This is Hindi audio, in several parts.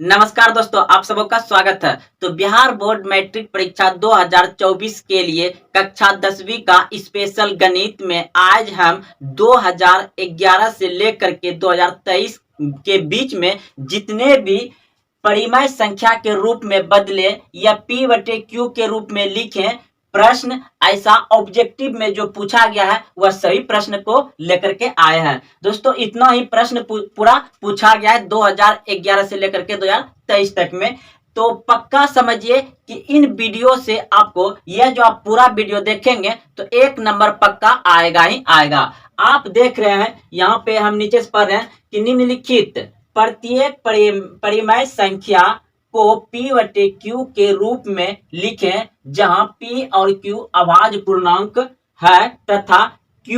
नमस्कार दोस्तों, आप सबका स्वागत है। तो बिहार बोर्ड मैट्रिक परीक्षा 2024 के लिए कक्षा 10वीं का स्पेशल गणित में आज हम 2011 से लेकर के 2023 के बीच में जितने भी परिमेय संख्या के रूप में बदले या P बटे Q के रूप में लिखें प्रश्न, ऐसा ऑब्जेक्टिव में जो पूछा गया है वह सभी प्रश्न को लेकर के आए हैं। दोस्तों इतना ही प्रश्न पूरा पूछा गया है 2011 से लेकर के 2023 तक में। तो पक्का समझिए कि इन वीडियो से आपको यह जो आप पूरा वीडियो देखेंगे तो 1 नंबर पक्का आएगा ही आएगा। आप देख रहे हैं यहाँ पे हम नीचे से पढ़ रहे हैं कि निम्नलिखित प्रत्येक परिमेय संख्या को P बटे Q के रूप में लिखें जहां P और Q अभाज्य पूर्णांक है तथा Q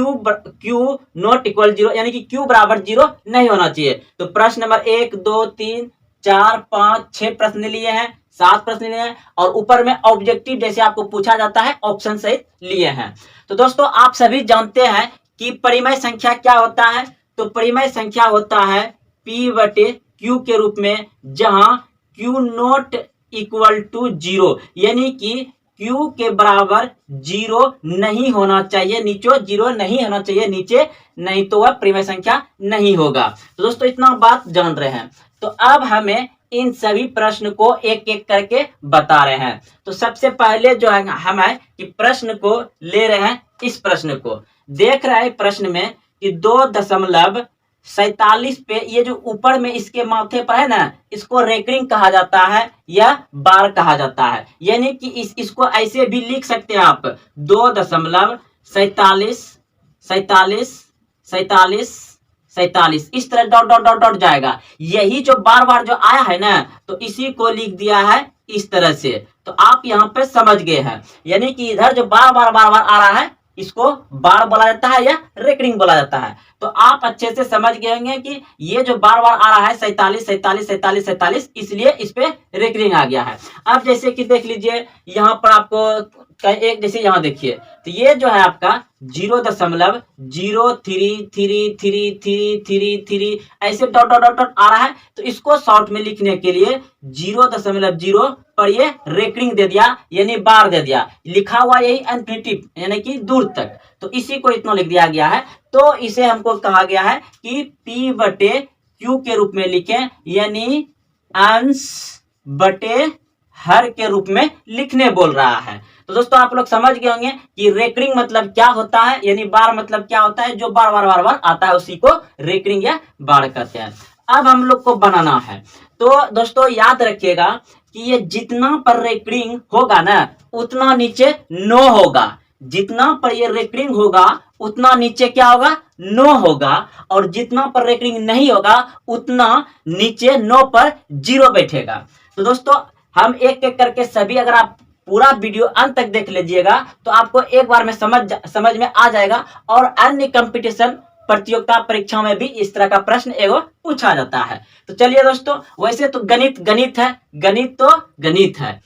नॉट इक्वल 0 यानी कि Q बराबर 0 नहीं होना चाहिए। तो प्रश्न नंबर 1 2 3 4 5 6 प्रश्न लिए हैं, 7 प्रश्न लिए हैं और ऊपर में ऑब्जेक्टिव जैसे आपको पूछा जाता है ऑप्शन सहित लिए हैं। तो दोस्तों आप सभी जानते हैं कि परिमेय संख्या क्या होता है। तो परिमेय संख्या होता है P बटे Q के रूप में जहां Q नॉट इक्वल टू 0 यानी कि Q के बराबर 0 नहीं होना चाहिए, नीचे 0 नहीं होना चाहिए नीचे, नहीं तो वह परिमेय संख्या नहीं होगा। तो दोस्तों इतना बात जान रहे हैं। तो अब हमें इन सभी प्रश्न को एक एक करके बता रहे हैं। तो सबसे पहले जो है हम है कि प्रश्न को ले रहे हैं। इस प्रश्न को देख रहे हैं प्रश्न में कि 2.47 पे ये जो ऊपर में इसके माथे पर है ना, इसको रेकरिंग कहा जाता है या बार कहा जाता है। यानी कि इसको ऐसे भी लिख सकते हैं आप 2.47 इस तरह डॉट डॉट डॉट डॉट जाएगा। यही जो बार बार जो आया है ना तो इसी को लिख दिया है इस तरह से। तो आप यहाँ पे समझ गए हैं, यानी कि इधर जो बार बार आ रहा है इसको बार बोला जाता है या रेकरिंग बोला जाता है। तो आप अच्छे से समझ गए होंगे कि ये जो बार बार आ रहा है 47 इसलिए इस पे रेकरिंग आ गया है। अब जैसे कि देख लीजिए यहाँ पर आपको एक जैसे यहाँ देखिए तो ये जो है आपका 0.033333 ऐसे डॉट डॉट डॉट आ रहा है। तो इसको शॉर्ट में लिखने के लिए 0.0 पर ये रेकरिंग दे दिया यानी बार दे दिया, लिखा हुआ यही इन्फिनिटिव यानी कि दूर तक। तो इसी को इतना लिख दिया गया है। तो इसे हमको कहा गया है कि P बटे Q के रूप में लिखें यानी अंश बटे हर के रूप में लिखने बोल रहा है। तो दोस्तों आप लोग समझ गए होंगे कि रेकरिंग मतलब क्या होता है, यानी बार मतलब क्या होता है, जो बार बार आता है उसी को रेकरिंग या बार कहते हैं। अब हम लोग को बनाना है। तो दोस्तों याद रखिएगा कि ये जितना पर रेकरिंग होगा ना उतना नीचे नो होगा, जितना पर ये रेकरिंग होगा उतना नीचे क्या होगा, नो होगा, और जितना पर रेकरिंग नहीं होगा उतना नीचे नो पर 0 बैठेगा। तो दोस्तों हम एक एक करके सभी, अगर आप पूरा वीडियो अंत तक देख लीजिएगा तो आपको एक बार में समझ में आ जाएगा। और अन्य कंपटीशन प्रतियोगिता परीक्षा में भी इस तरह का प्रश्न एगो पूछा जाता है। तो चलिए दोस्तों, वैसे तो गणित है, गणित है।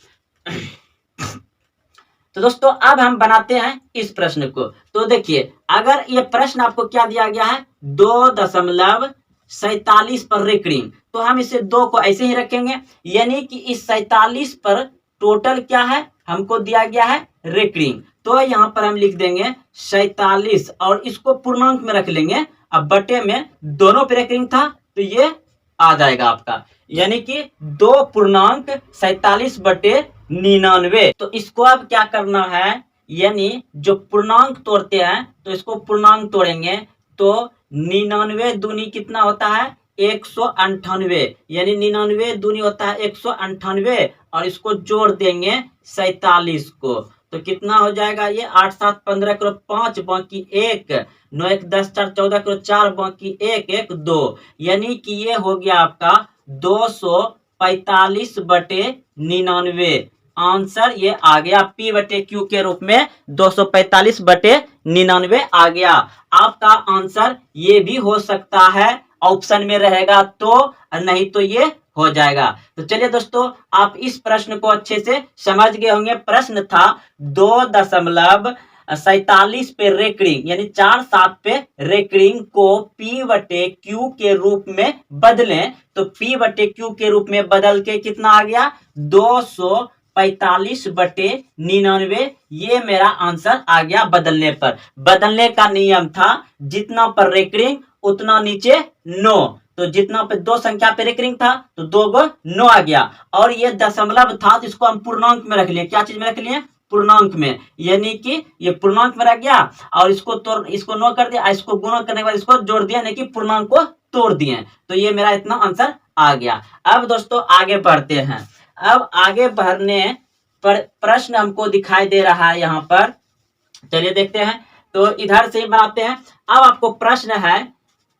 तो दोस्तों अब हम बनाते हैं इस प्रश्न को। तो देखिए अगर ये प्रश्न आपको क्या दिया गया है 2.47 पर रेकरिंग, तो हम इसे 2 को ऐसे ही रखेंगे, यानी कि इस 47 पर टोटल क्या है हमको दिया गया है रेकरिंग। तो यहाँ पर हम लिख देंगे 47 और इसको पूर्णांक में रख लेंगे। अब बटे में दोनों पे रेकरिंग था तो ये आ जाएगा आपका, यानी कि 2.47 बटे 99। तो इसको अब क्या करना है, यानी जो पूर्णांक तोड़ते हैं तो इसको पूर्णांक तोड़ेंगे तो 99 दूनी कितना होता है 198, यानी 99 दूनी होता है 198 और इसको जोड़ देंगे 47 को तो कितना हो जाएगा ये 8 7 15 करो 5 बाकी 1 9 1 10 4 14 करो 4 बाकी 1 1 2, यानी कि ये हो गया आपका 245 बटे 99। आंसर ये आ गया P बटे Q के रूप में 245 बटे 99 आ गया। आपका आंसर ये भी हो सकता है, ऑप्शन में रहेगा तो, नहीं तो ये हो जाएगा। तो चलिए दोस्तों आप इस प्रश्न को अच्छे से समझ गए होंगे। प्रश्न था 47 पे रेकरिंग यानी 4 7 पे रेकरिंग को P बटे Q के रूप में बदलें तो P बटे Q के रूप में बदल के कितना आ गया 245 बटे 99। ये मेरा आंसर आ गया बदलने पर। बदलने का नियम था जितना पर रेकरिंग उतना नीचे 9, तो जितना पे दो संख्या पे रेकरिंग था तो 2 गो 9 आ गया। और ये दशमलव था तो इसको हम पूर्णांक में रख लिए। क्या चीज में रख लिए? पूर्णांक में, यानी कि ये पूर्णांक में रख गया और इसको 9 कर दिया, इसको गुणा करने के बाद इसको जोड़ दिया, यानी कि पूर्णांक को तोड़ दिए। तो ये मेरा इतना आंसर आ गया। अब दोस्तों आगे बढ़ते हैं। अब आगे बढ़ने पर प्रश्न हमको दिखाई दे रहा है यहाँ पर, चलिए देखते हैं। तो इधर से बनाते हैं। अब आपको प्रश्न है,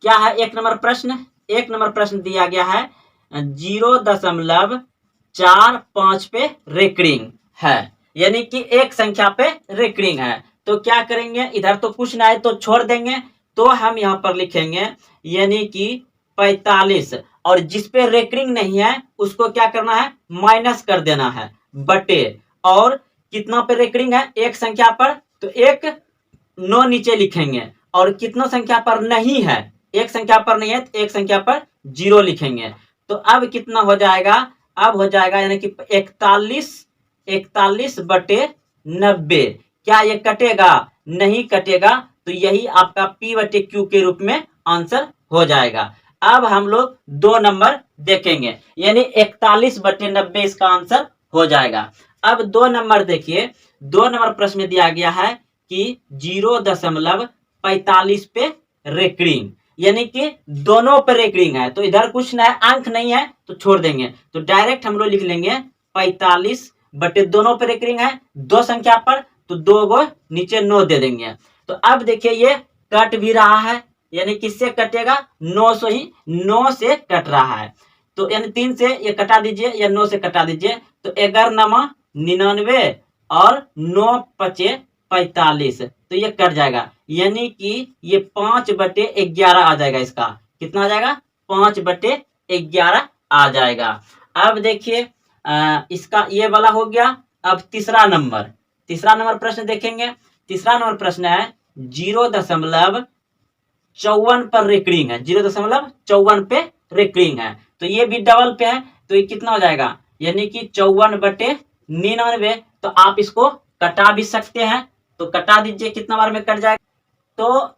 क्या है? एक नंबर प्रश्न दिया गया है 0.45 पे रेकरिंग है, यानी कि एक संख्या पे रेकरिंग है। तो क्या करेंगे? इधर तो कुछ ना है तो छोड़ देंगे, तो हम यहाँ पर लिखेंगे यानी कि 45, और जिस पे रेकरिंग नहीं है उसको क्या करना है? माइनस कर देना है बटे, और कितना पे रेकरिंग है? एक संख्या पर, तो एक 9 नीचे लिखेंगे, और कितना संख्या पर नहीं है? एक संख्या पर नहीं है तो एक संख्या पर 0 लिखेंगे। तो अब कितना हो जाएगा? अब हो जाएगा यानी कि 41 बटे 90। क्या ये कटेगा? नहीं कटेगा, तो यही आपका P बटे Q के रूप में आंसर हो जाएगा। अब हम लोग 2 नंबर देखेंगे, यानी 41 बटे 90 इसका आंसर हो जाएगा। अब 2 नंबर देखिए। 2 नंबर प्रश्न में दिया गया है कि 0.45 पे रेकरिंग, यानी कि दोनों पे रेकरिंग है, तो इधर कुछ ना है, अंक नहीं है तो छोड़ देंगे। तो डायरेक्ट हम लोग लिख लेंगे 45 बटे दोनों पे रेकरिंग है, दो संख्या पर, तो 2 गो नीचे 9 दे देंगे। तो अब देखिए ये कट भी रहा है, यानी किससे कटेगा? 9 से ही, 9 से कट रहा है। तो यानी 3 से ये कटा दीजिए या 9 से कटा दीजिए, तो 11 99 और 9 पचे 45, तो ये कट जाएगा, यानी कि ये 5 बटे 11 आ जाएगा। इसका कितना आ जाएगा? 5 बटे 11 आ जाएगा। अब देखिए इसका ये वाला हो गया। अब तीसरा नंबर प्रश्न देखेंगे। तीसरा नंबर प्रश्न है 0.54 पर रेकरिंग है, 0.54 पे रेकरिंग है, तो ये भी डबल पे है, तो ये कितना हो जाएगा? यानी कि 54 बटे 99। तो आप इसको कटा भी सकते हैं, तो कटा दीजिए, कितना बार में कट जाएगा? तो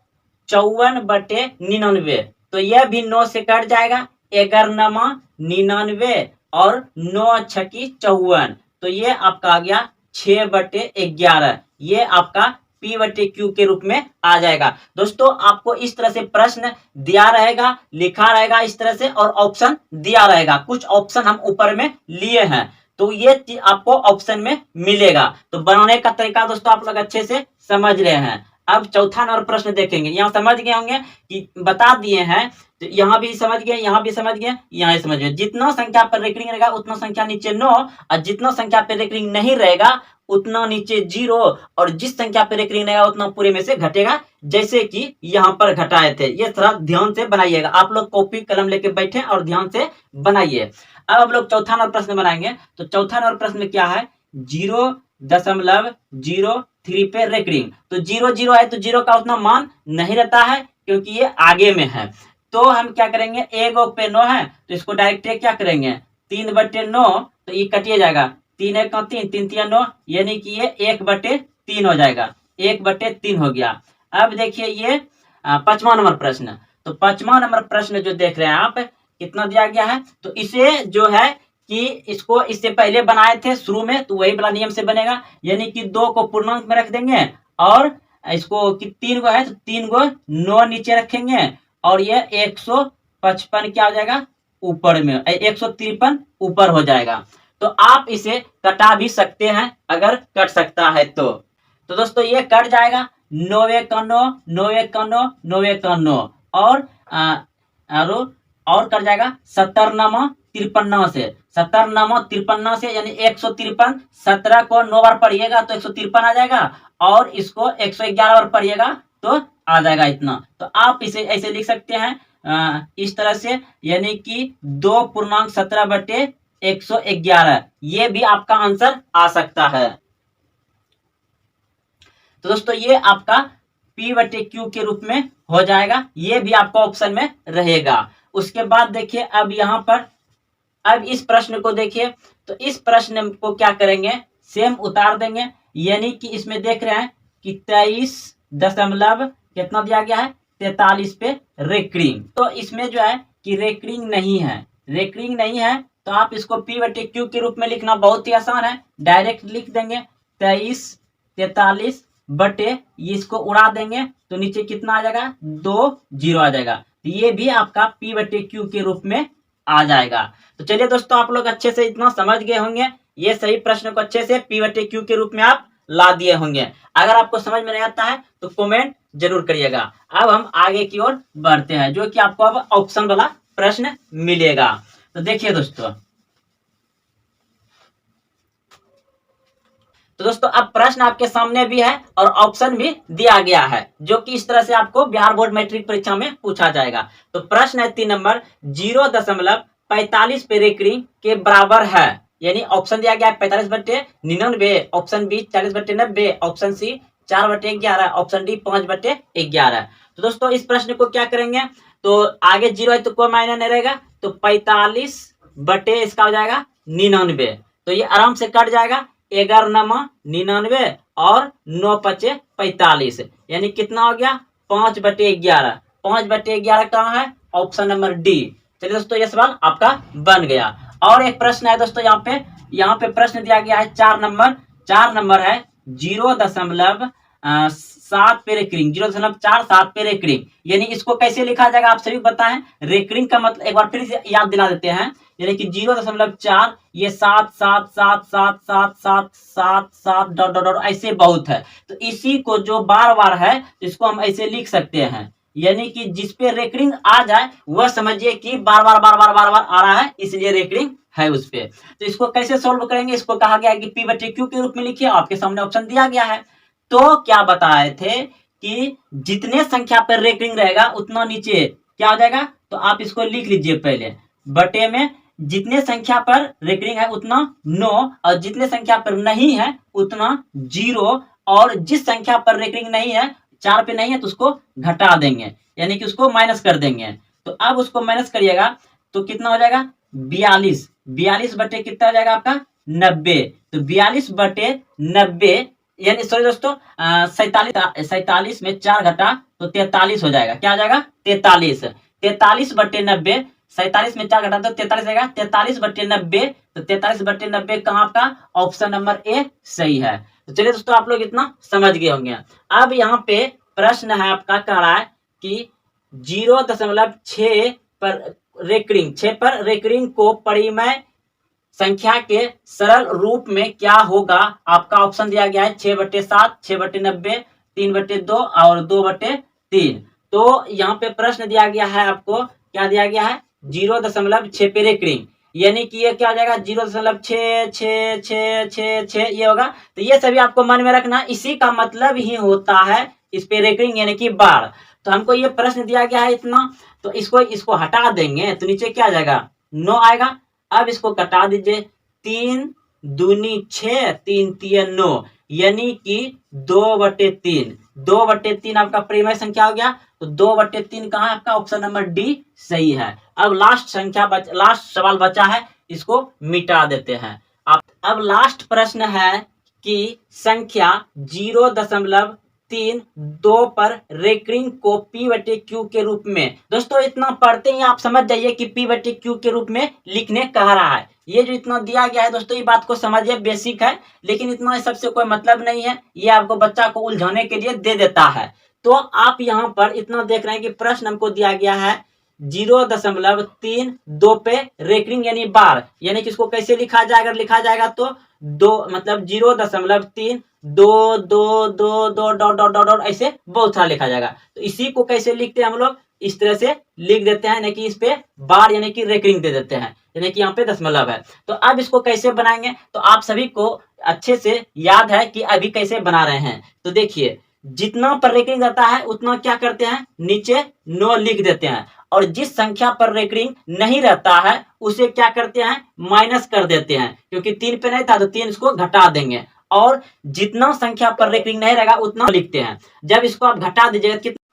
54 बटे 99, तो यह भी 9 से कट जाएगा। 11 99 और 9 छकी 54, तो ये आपका आ गया 6 बटे 11। ये आपका P बटे Q के रूप में आ जाएगा। दोस्तों आपको इस तरह से प्रश्न दिया रहेगा, लिखा रहेगा इस तरह से, और ऑप्शन दिया रहेगा। कुछ ऑप्शन हम ऊपर में लिए हैं, तो ये आपको ऑप्शन में मिलेगा। तो बनाने का तरीका दोस्तों आप लोग अच्छे से समझ रहे हैं। अब चौथा नंबर प्रश्न देखेंगे। यहाँ समझ गए होंगे कि बता दिए हैं, तो यहाँ भी समझ गए, यहाँ भी समझ गए, यहाँ समझ गए। जितना संख्या पर रेकरिंग रहेगा उतना संख्या नीचे 9, और जितना संख्या पर रेकरिंग नहीं रहेगा उतना नीचे 0, और जिस संख्या पर रेकरिंग रहेगा उतना पूरे में से घटेगा, जैसे कि यहाँ पर घटाए थे। ये थोड़ा ध्यान से बनाइएगा, आप लोग कॉपी कलम लेके बैठे और ध्यान से बनाइए। अब हम लोग चौथा नंबर प्रश्न बनाएंगे। तो चौथा नंबर प्रश्न में क्या है? 0.03 पे रेकरिंग, तो 0 है तो 0 का उतना मान नहीं रहता है, क्योंकि ये आगे में है। तो हम क्या करेंगे? 1 पे 9 है, तो इसको डायरेक्ट क्या करेंगे? 3 बटे 9, तो ये कटिए जाएगा। 3 1 3, 3 3 9, यानी कि ये 1 बटे 3 हो जाएगा। 1 बटे 3 हो गया। अब देखिए ये 5वां नंबर प्रश्न। तो 5वां नंबर प्रश्न जो देख रहे हैं आप, कितना दिया गया है? तो इसे जो है कि इसको इससे पहले बनाए थे शुरू में, तो वही वाला नियम से बनेगा, यानी कि 2 को पूर्णांक में रख देंगे, और इसको कि 3 गो है तो 3 गो 9 नीचे रखेंगे, और ये 155 क्या हो जाएगा? ऊपर में 153 ऊपर हो जाएगा। तो आप इसे कटा भी सकते हैं अगर कट सकता है तो। तो दोस्तों ये कट जाएगा, 9 1 9, 9 1 9, 9 1 9, और कट जाएगा 70 9 53 से, 70 9 53 से, यानी 153। 17 को 9 बार पढ़िएगा तो 153 आ जाएगा, और इसको 111 बार पढ़िएगा तो आ जाएगा इतना। तो आप इसे ऐसे लिख सकते हैं इस तरह से, यानी कि 2.17 बटे 111, ये भी आपका आंसर आ सकता है। तो दोस्तों ये आपका P/Q के रूप में हो जाएगा, ये भी आपका ऑप्शन में रहेगा। उसके बाद देखिए अब यहाँ पर अब इस प्रश्न को देखिए, तो इस प्रश्न को क्या करेंगे, सेम उतार देंगे, यानी कि इसमें देख रहे हैं कि 23 दशमलव कितना दिया गया है 43 पे रेकरिंग। तो इसमें जो है कि रेकरिंग नहीं है, रेकरिंग नहीं है तो आप इसको P/Q के रूप में लिखना बहुत ही आसान है, डायरेक्ट लिख देंगे 23 43 बटे इसको उड़ा देंगे तो नीचे कितना आ जाएगा 2 0 आ जाएगा। तो ये भी आपका P/Q के रूप में आ जाएगा। तो चलिए दोस्तों आप लोग अच्छे से इतना समझ गए होंगे, ये सही प्रश्न को अच्छे से P/Q के रूप में आप ला दिए होंगे। अगर आपको समझ में नहीं आता है तो कमेंट जरूर करिएगा। अब हम आगे की ओर बढ़ते हैं, जो कि आपको अब ऑप्शन वाला प्रश्न मिलेगा। तो देखिए दोस्तों, तो दोस्तों अब प्रश्न आपके सामने भी है और ऑप्शन भी दिया गया है, जो कि इस तरह से आपको बिहार बोर्ड मैट्रिक परीक्षा में पूछा जाएगा। तो प्रश्न है 3 नंबर, 0.45 पे रेकरिंग के बराबर है, यानी ऑप्शन दिया गया है 45/99, option B 40/90, option C 4/11, option D 5/11। तो दोस्तों इस प्रश्न को क्या करेंगे, तो आगे 0 है तो कोई मायने नहीं रहेगा, तो 45 बटे इसका हो जाएगा 99, तो ये आराम से कट जाएगा, 11×99 और 9×5=45, यानी कितना हो गया 5/11। 5/11 कहाँ है, ऑप्शन नंबर डी। चलिए दोस्तों ये सवाल आपका बन गया। और एक प्रश्न है दोस्तों, यहाँ पे प्रश्न दिया गया है 4 नंबर, 4 नंबर है 0.7 पे रेकरिंग, 0.47 पे रेकरिंग, यानी इसको कैसे लिखा जाएगा आप सभी बताएं। रेकरिंग का मतलब एक बार फिर से याद दिला देते हैं, यानी कि 0.4 ये 7 7 7 7 7 7 7 7 डॉट डॉट डॉट ऐसे बहुत है, तो इसी को जो बार बार है इसको हम ऐसे लिख सकते हैं, यानी कि जिसपे रेकरिंग आ जाए वह समझिए कि बार बार बार बार बार बार आ रहा है, इसलिए रेकरिंग है उस पे। तो इसको कैसे सोल्व करेंगे, इसको कहा गया है कि P/Q के रूप में लिखिए, आपके सामने ऑप्शन दिया गया है। तो क्या बताए थे कि जितने संख्या पर रेकरिंग रहेगा उतना नीचे क्या हो जाएगा, तो आप इसको लिख लीजिए पहले, बटे में जितने संख्या पर रेकरिंग है उतना 9 और जितने संख्या पर नहीं है उतना 0, और जिस संख्या पर रेकरिंग नहीं है 4 पे नहीं है तो उसको घटा देंगे, यानी कि उसको माइनस कर देंगे। तो अब उसको माइनस करिएगा तो कितना हो जाएगा 42, 42 बटे कितना हो जाएगा आपका 90, तो 42/90 यानी सॉरी दोस्तों 47 में 4 घटा तो 43 हो जाएगा, क्या हो जाएगा 43, 43/90, 47 में 4 घटा तो 43 आएगा, 43/90, तो 43/90 कहाँ आपका ऑप्शन नंबर ए सही है। तो चलिए दोस्तों आप लोग इतना समझ गए होंगे। अब यहाँ पे प्रश्न है आपका, कह रहा है कि 0.6 पर रेकरिंग, 6 पर रेकरिंग को परिमेय संख्या के सरल रूप में क्या होगा, आपका ऑप्शन दिया गया है 6/7, 6/90, 3/2 और 2/3। तो यहाँ पे प्रश्न दिया गया है आपको, क्या दिया गया है 0.6 पे रेकरिंग, यानी कि ये क्या हो जाएगा 0.66666 ये होगा। तो ये सभी आपको मन में रखना, इसी का मतलब ही होता है इस पे रेकरिंग यानी कि बार। तो हमको ये प्रश्न दिया गया है इतना, तो इसको हटा देंगे तो नीचे क्या आ जाएगा 9 आएगा। अब इसको कटा दीजिए, 3 दूनी 6, 3 तिया 9, यानी कि 2/3, 2/3 आपका परिमेय संख्या हो गया। तो 2/3 कहाँ है आपका ऑप्शन नंबर डी सही है। अब लास्ट सवाल बचा है, इसको मिटा देते हैं। अब लास्ट प्रश्न है कि संख्या 0.32 पर रेकरिंग को P/Q के रूप में, दोस्तों इतना पढ़ते ही आप समझ जाइए कि P/Q के रूप में लिखने कह रहा है। ये जो इतना दिया गया है दोस्तों, ये बात को समझिए, बेसिक है, लेकिन इतना सबसे कोई मतलब नहीं है, ये आपको बच्चा को उलझाने के लिए दे देता है। तो आप यहाँ पर इतना देख रहे हैं कि प्रश्न हमको दिया गया है 0.32 पे रेकरिंग यानी बार, यानी कि इसको कैसे लिखा जाएगा, अगर लिखा जाएगा तो 2 मतलब 0.3 2 2 2 2 डॉट डॉट डॉट ऐसे बहुत सारा लिखा जाएगा। तो इसी को कैसे लिखते हैं हम लोग, इस तरह से लिख देते हैं, यानी कि इस पे बार यानी कि रेकरिंग दे देते हैं, यानी कि यहाँ पे दशमलव है। तो अब इसको कैसे बनाएंगे, तो आप सभी को अच्छे से याद है कि अभी कैसे बना रहे हैं। तो देखिए, जितना पर रेकरिंग रहता है उतना क्या करते हैं, नीचे 9 लिख देते हैं, और जिस संख्या पर रेकरिंग नहीं रहता है उसे क्या करते हैं, माइनस कर देते हैं, क्योंकि 3 पे नहीं था तो 3 इसको घटा देंगे, और जितना संख्या पर रेकरिंग नहीं रहेगा उतना लिखते हैं। जब इसको आप घटा दीजिएगा कितना